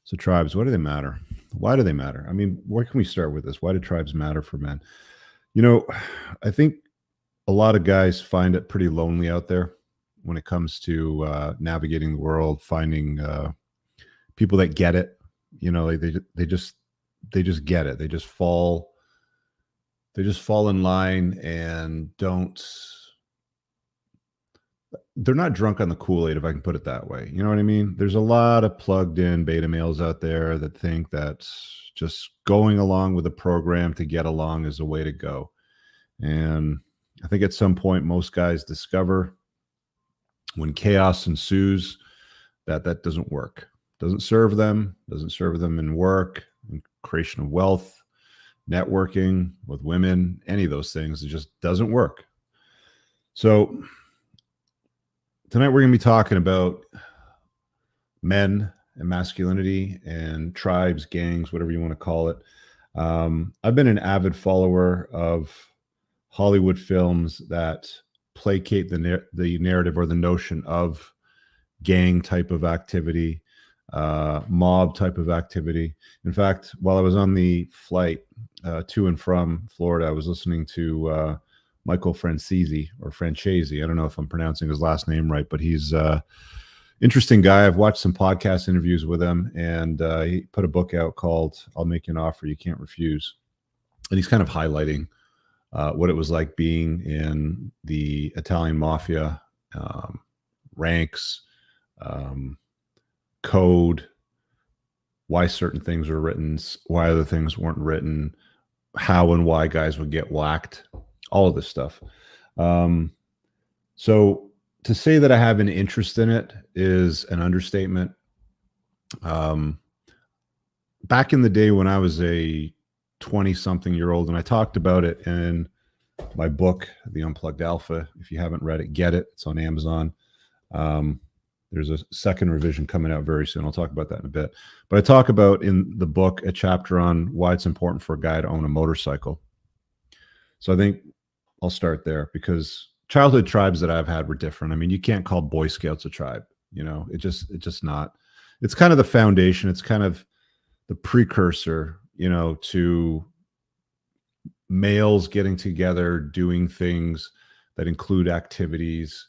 So tribes, why do they matter? Why do they matter? I mean, where can we start with this? Why do tribes matter for men? You know, I think a lot of guys find it pretty lonely out there when it comes to navigating the world, finding people that get it. You know, like they just get it. They just fall in line and don't. They're not drunk on the Kool-Aid, if I can put it that way. You know what I mean? There's a lot of plugged in beta males out there that think that just going along with the program to get along is the way to go. And I think at some point, most guys discover when chaos ensues that doesn't work. Doesn't serve them in work, in creation of wealth, networking with women, any of those things. It just doesn't work. So tonight we're going to be talking about men and masculinity and tribes, gangs, whatever you want to call it. I've been an avid follower of Hollywood films that placate the narrative or the notion of gang type of activity, mob type of activity. In fact, while I was on the flight to and from Florida, I was listening to Michael Francesi or Francesi. I don't know if I'm pronouncing his last name right, but he's interesting guy. I've watched some podcast interviews with him, and he put a book out called "I'll Make You an Offer You Can't Refuse," and he's kind of highlighting what it was like being in the Italian mafia ranks, code, why certain things were written, why other things weren't written, how and why guys would get whacked, all of this stuff. So to say that I have an interest in it is an understatement. Back in the day when I was a 20-something-year-old, and I talked about it in my book, The Unplugged Alpha. If you haven't read it, get it. It's on Amazon. There's a second revision coming out very soon. I'll talk about that in a bit. But I talk about in the book a chapter on why it's important for a guy to own a motorcycle. So I think I'll start there because childhood tribes that I've had were different. I mean, you can't call Boy Scouts a tribe. You know, it's just not. It's kind of the foundation. It's kind of the precursor, you know, to males getting together, doing things that include activities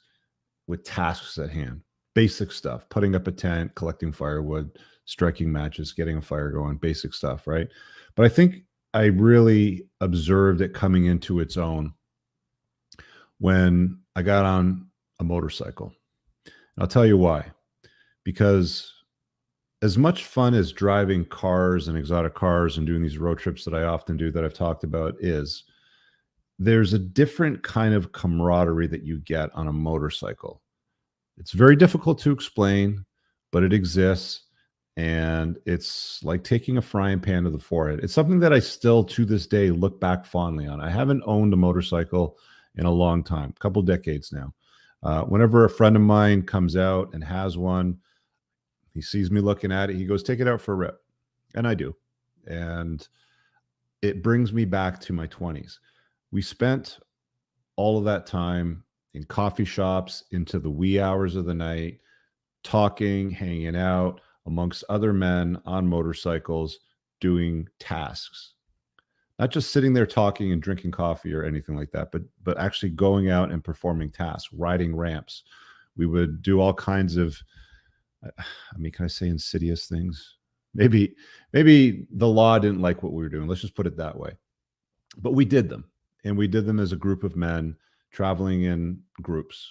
with tasks at hand. Basic stuff, putting up a tent, collecting firewood, striking matches, getting a fire going, basic stuff, right? But I think I really observed it coming into its own when I got on a motorcycle. And I'll tell you why. Because as much fun as driving cars and exotic cars and doing these road trips that I often do that I've talked about is, there's a different kind of camaraderie that you get on a motorcycle. It's very difficult to explain, but it exists. And it's like taking a frying pan to the forehead. It's something that I still to this day look back fondly on. I haven't owned a motorcycle in a long time, a couple decades now. Whenever a friend of mine comes out and has one, he sees me looking at it, he goes, "Take it out for a rip." And I do. And it brings me back to my 20s. We spent all of that time in coffee shops into the wee hours of the night, talking, hanging out amongst other men on motorcycles, doing tasks. Not just sitting there talking and drinking coffee or anything like that, but actually going out and performing tasks, riding ramps. We would do all kinds of, I mean, can I say insidious things? Maybe the law didn't like what we were doing. Let's just put it that way. But we did them, and we did them as a group of men traveling in groups.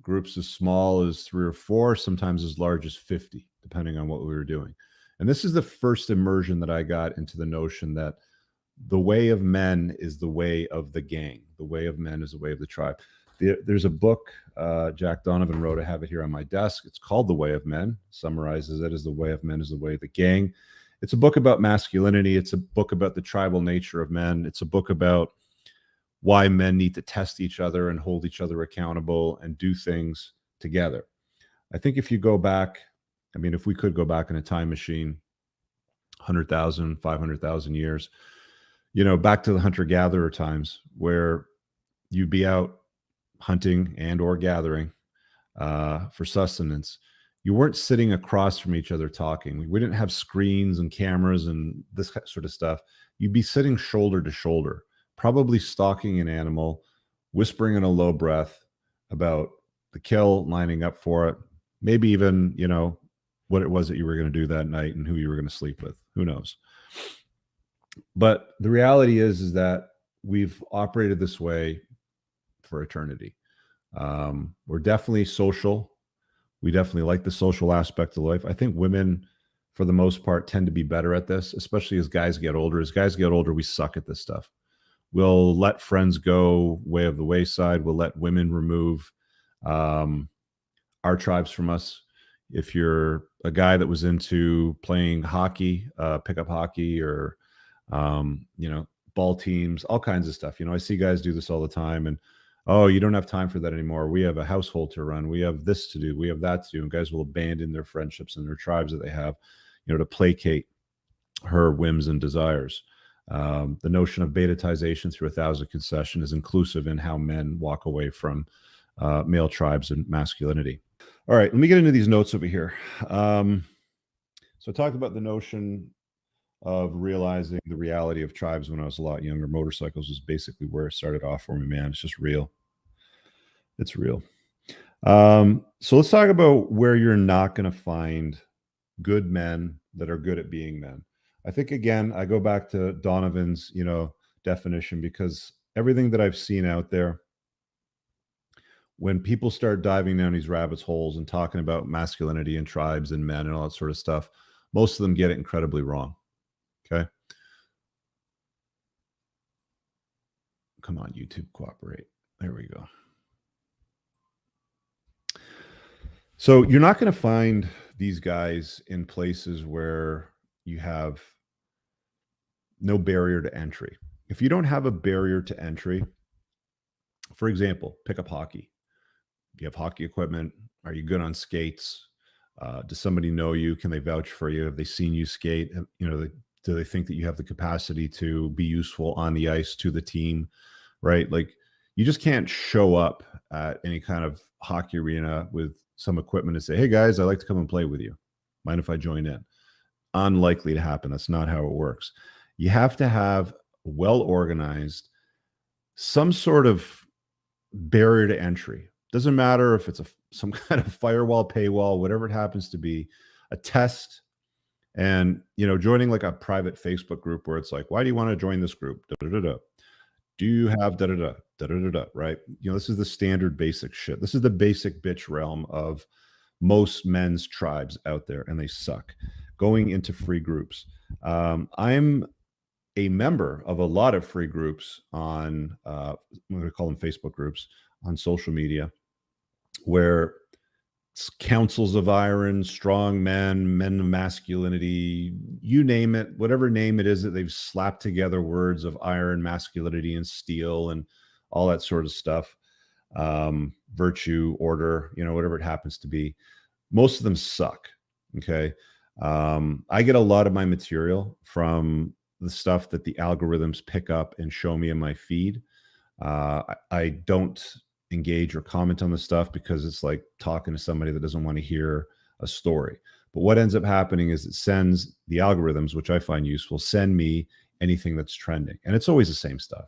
Groups as small as 3 or 4, sometimes as large as 50, depending on what we were doing. And this is the first immersion that I got into the notion that the way of men is the way of the gang. The way of men is the way of the tribe. There's a book Jack Donovan wrote. I have it here on my desk. It's called The Way of Men. Summarizes it as the way of men is the way of the gang. It's a book about masculinity. It's a book about the tribal nature of men. It's a book about why men need to test each other and hold each other accountable and do things together. I think if you go back, I mean, if we could go back in a time machine, 100,000, 500,000 years, you know, back to the hunter-gatherer times where you'd be out hunting and or gathering for sustenance. you weren't sitting across from each other talking. We didn't have screens and cameras and this sort of stuff. You'd be sitting shoulder to shoulder, probably stalking an animal, whispering in a low breath about the kill, lining up for it, maybe even, you know, what it was that you were going to do that night and who you were going to sleep with. Who knows? But the reality is that we've operated this way for eternity. We're definitely social. We definitely like the social aspect of life. I think women, for the most part, tend to be better at this, especially as guys get older. As guys get older, we suck at this stuff. We'll let friends go way of the wayside. We'll let women remove our tribes from us. If you're a guy that was into playing hockey, pickup hockey, or you know, ball teams, all kinds of stuff. You know, I see guys do this all the time, and oh, you don't have time for that anymore. We have a household to run. We have this to do. We have that to do. And guys will abandon their friendships and their tribes that they have, you know, to placate her whims and desires. The notion of betatization through 1,000 concession is inclusive in how men walk away from male tribes and masculinity. All right, let me get into these notes over here. So I talked about the notion of realizing the reality of tribes when I was a lot younger. Motorcycles was basically where it started off for me, man. It's just real. It's real. So let's talk about where you're not going to find good men that are good at being men. I think, again, I go back to Donovan's, you know, definition, because everything that I've seen out there, when people start diving down these rabbit holes and talking about masculinity and tribes and men and all that sort of stuff, most of them get it incredibly wrong. Okay. Come on, YouTube, cooperate. There we go. So you're not going to find these guys in places where you have no barrier to entry. If you don't have a barrier to entry, for example, pick up hockey. Do you have hockey equipment? Are you good on skates? Does somebody know you? Can they vouch for you? Have they seen you skate? You know, do they think that you have the capacity to be useful on the ice to the team, right? Like, you just can't show up at any kind of hockey arena with some equipment and say, hey guys, I'd like to come and play with you. Mind if I join in? Unlikely to happen. That's not how it works. You have to have well-organized, some sort of barrier to entry. Doesn't matter if it's some kind of firewall, paywall, whatever it happens to be, a test. And, you know, joining like a private Facebook group where it's like, why do you want to join this group? Da, da, da, da. Do you have da, da, da, da, da, da, da, right? You know, this is the standard basic shit. This is the basic bitch realm of most men's tribes out there, and they suck. Going into free groups. I'm a member of a lot of free groups on, I'm going to call them Facebook groups on social media, where councils of iron, strong men, men of masculinity, you name it, whatever name it is that they've slapped together words of iron, masculinity, and steel, and all that sort of stuff. Virtue, order, you know, whatever it happens to be. Most of them suck. Okay. I get a lot of my material from the stuff that the algorithms pick up and show me in my feed. I don't engage or comment on the stuff because it's like talking to somebody that doesn't want to hear a story. But what ends up happening is it sends the algorithms, which I find useful, send me anything that's trending. And it's always the same stuff.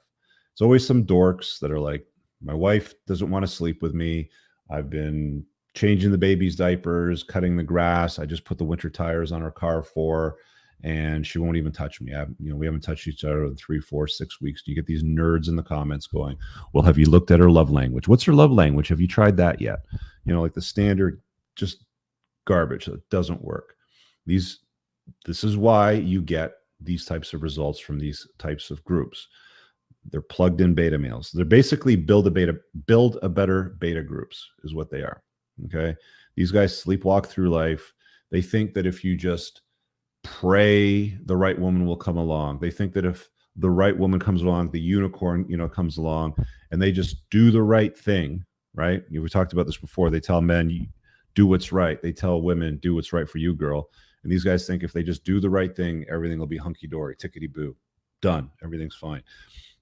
It's always some dorks that are like, my wife doesn't want to sleep with me. I've been changing the baby's diapers, cutting the grass. I just put the winter tires on her car for, and she won't even touch me. We haven't touched each other in 3, 4, 6 weeks. You get these nerds in the comments going, well, have you looked at her love language? What's her love language? Have you tried that yet? You know, like the standard, just garbage that doesn't work. This is why you get these types of results from these types of groups. They're plugged in beta males. They're basically build a better beta groups is what they are. Okay. These guys sleepwalk through life. They think that if you just pray, the right woman will come along. They think that if the right woman comes along, the unicorn, comes along, and they just do the right thing, right? We talked about this before. They tell men, you do what's right. They tell women, do what's right for you, girl. And these guys think if they just do the right thing, everything will be hunky-dory, tickety-boo, done. Everything's fine.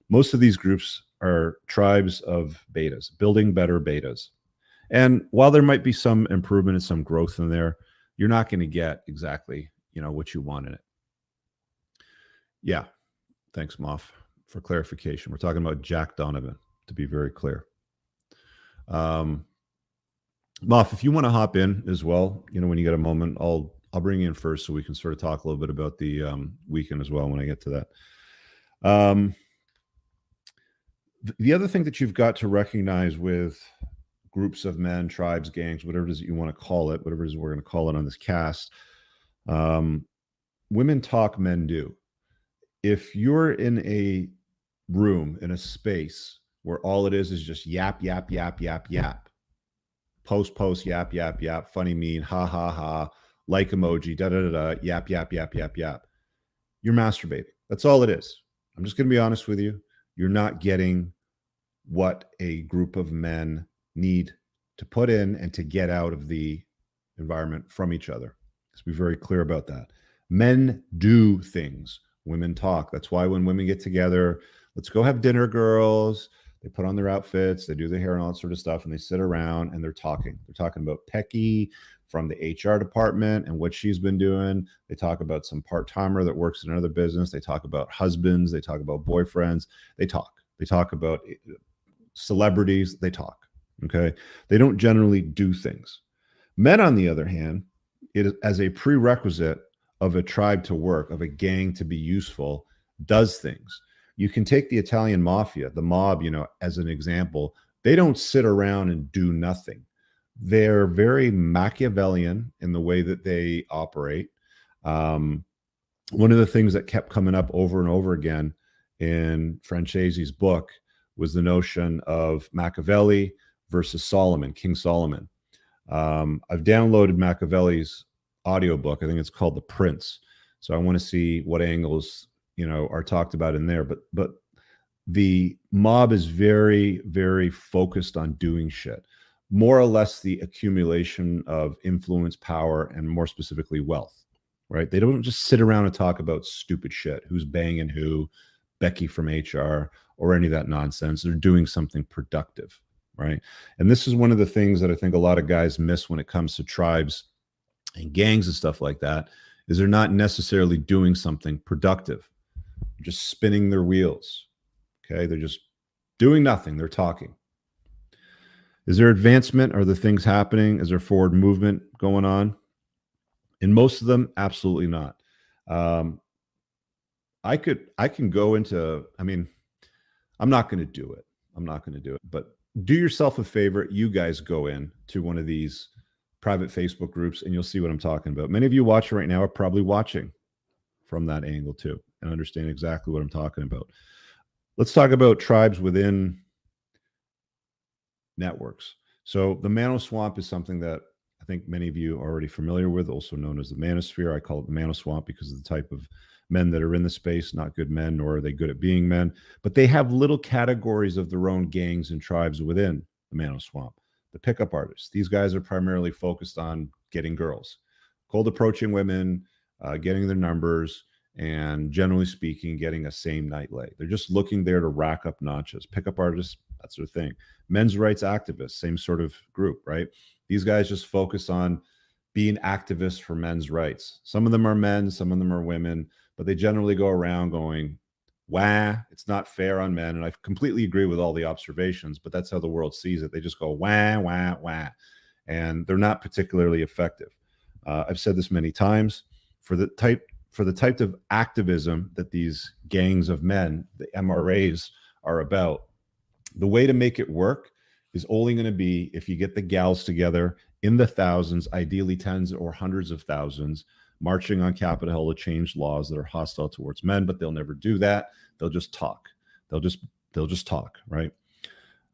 Most of these groups are tribes of betas, building better betas. And while there might be some improvement and some growth in there, you're not going to get exactly, what you want in it. Yeah. Thanks, Moff, for clarification. We're talking about Jack Donovan, to be very clear. Moff, if you want to hop in as well, when you get a moment, I'll bring you in first so we can sort of talk a little bit about the weekend as well when I get to that. The other thing that you've got to recognize with groups of men, tribes, gangs, whatever it is that you want to call it, whatever it is we're going to call it on this cast, women talk, men do. If you're in a room, in a space where all it is just yap, yap, yap, yap, yap, post, yap, yap, yap, funny, mean, ha, ha, ha, like emoji, da, da, da, da, yap, yap, yap, yap, yap, you're masturbating. That's all it is. I'm just going to be honest with you. You're not getting what a group of men need to put in and to get out of the environment from each other. Let's be very clear about that. Men do things. Women talk. That's why when women get together, let's go have dinner, girls. They put on their outfits, they do their hair and all that sort of stuff, and they sit around and they're talking. They're talking about Pecky from the HR department and what she's been doing. They talk about some part-timer that works in another business. They talk about husbands. They talk about boyfriends. They talk. They talk about celebrities. They talk. Okay. They don't generally do things. Men, on the other hand, it is as a prerequisite of a tribe to work, of a gang to be useful, does things. You can take the Italian mafia, the mob, as an example. They don't sit around and do nothing. They're very Machiavellian in the way that they operate. One of the things that kept coming up over and over again in Francese's book was the notion of Machiavelli versus Solomon, King Solomon. I've downloaded Machiavelli's audiobook. I think it's called The Prince. So I want to see what angles, are talked about in there. But the mob is very, very focused on doing shit. More or less the accumulation of influence, power, and more specifically wealth, right? They don't just sit around and talk about stupid shit. Who's banging who, Becky from HR, or any of that nonsense. They're doing something productive, right? And this is one of the things that I think a lot of guys miss when it comes to tribes and gangs and stuff like that, is they're not necessarily doing something productive. They're just spinning their wheels. Okay. They're just doing nothing. They're talking. Is there advancement? Are the things happening? Is there forward movement going on? In most of them, absolutely not. I can go into, I'm not going to do it. But do yourself a favor. You guys go in to one of these private Facebook groups and you'll see what I'm talking about. Many of you watching right now are probably watching from that angle too and understand exactly what I'm talking about. Let's talk about tribes within networks. So the Manoswamp is something that I think many of you are already familiar with, also known as the Manosphere. I call it the Manoswamp because of the type of men that are in the space, not good men, nor are they good at being men, but they have little categories of their own gangs and tribes within the Manoswamp. The pickup artists, these guys are primarily focused on getting girls, cold approaching women, getting their numbers, and generally speaking, getting a same night lay. They're just looking there to rack up notches. Pickup artists, that's their thing. Men's rights activists, same sort of group, right? These guys just focus on being activists for men's rights. Some of them are men, some of them are women, but they generally go around going, wah, it's not fair on men. And I completely agree with all the observations, but that's how the world sees it. They just go, wah, wah, wah. And they're not particularly effective. I've said this many times. For the type of activism that these gangs of men, the MRAs, are about, the way to make it work is only going to be if you get the gals together in the thousands, ideally tens or hundreds of thousands, marching on Capitol Hill to change laws that are hostile towards men, but they'll never do that. They'll just talk. They'll just talk, right?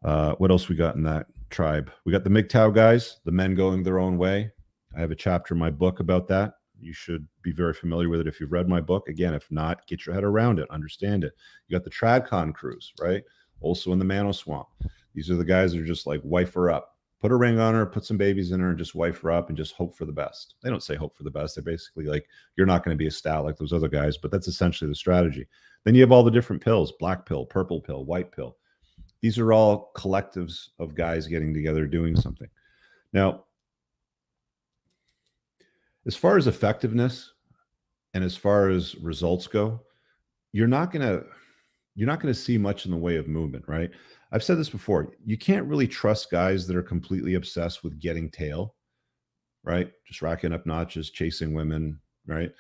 What else we got in that tribe? We got the MGTOW guys, the men going their own way. I have a chapter in my book about that. You should be very familiar with it if you've read my book. Again, if not, get your head around it, understand it. You got the TradCon crews, right? Also in the Manoswamp. These are the guys that are just like, wife her up. Put a ring on her, put some babies in her, and just wife her up and just hope for the best. They don't say hope for the best. They're basically like, you're not going to be a stat like those other guys, but that's essentially the strategy. Then you have all the different pills, black pill, purple pill, white pill. These are all collectives of guys getting together doing something. Now, as far as effectiveness and as far as results go, you're not going to see much in the way of movement, right? I've said this before. You can't really trust guys that are completely obsessed with getting tail, right? Just racking up notches, chasing women, right?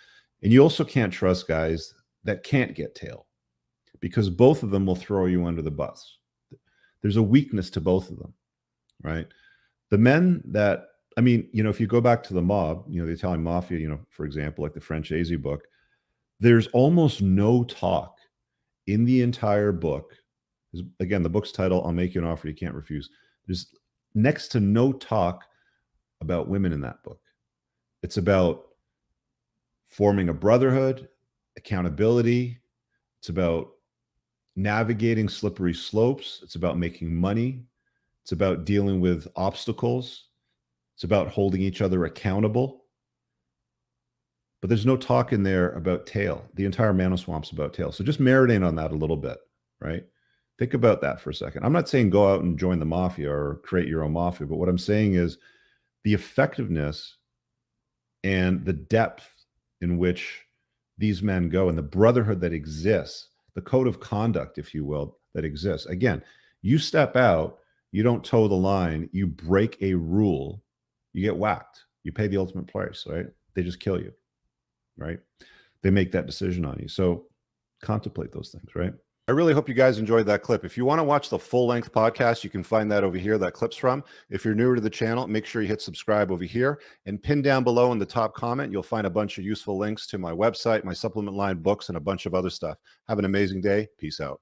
And you also can't trust guys that can't get tail, because both of them will throw you under the bus. There's a weakness to both of them, right? The men that, I mean, if you go back to the mob, the Italian mafia, for example, like the Francese book, there's almost no talk in the entire book. Again, the book's title, I'll Make You an Offer You Can't Refuse. There's next to no talk about women in that book. It's about forming a brotherhood, accountability. It's about navigating slippery slopes. It's about making money. It's about dealing with obstacles. It's about holding each other accountable. But there's no talk in there about tail. The entire Manoswamp's about tail. So just marinate on that a little bit, right? Think about that for a second. I'm not saying go out and join the mafia or create your own mafia, but what I'm saying is the effectiveness and the depth in which these men go and the brotherhood that exists, the code of conduct, if you will, that exists. Again, you step out, you don't toe the line, you break a rule, you get whacked. You pay the ultimate price, right? They just kill you, right? They make that decision on you. So contemplate those things, right? I really hope you guys enjoyed that clip. If you want to watch the full-length podcast, you can find that over here, that clip's from. If you're newer to the channel, make sure you hit subscribe over here, and pin down below in the top comment, you'll find a bunch of useful links to my website, my supplement line, books, and a bunch of other stuff. Have an amazing day. Peace out.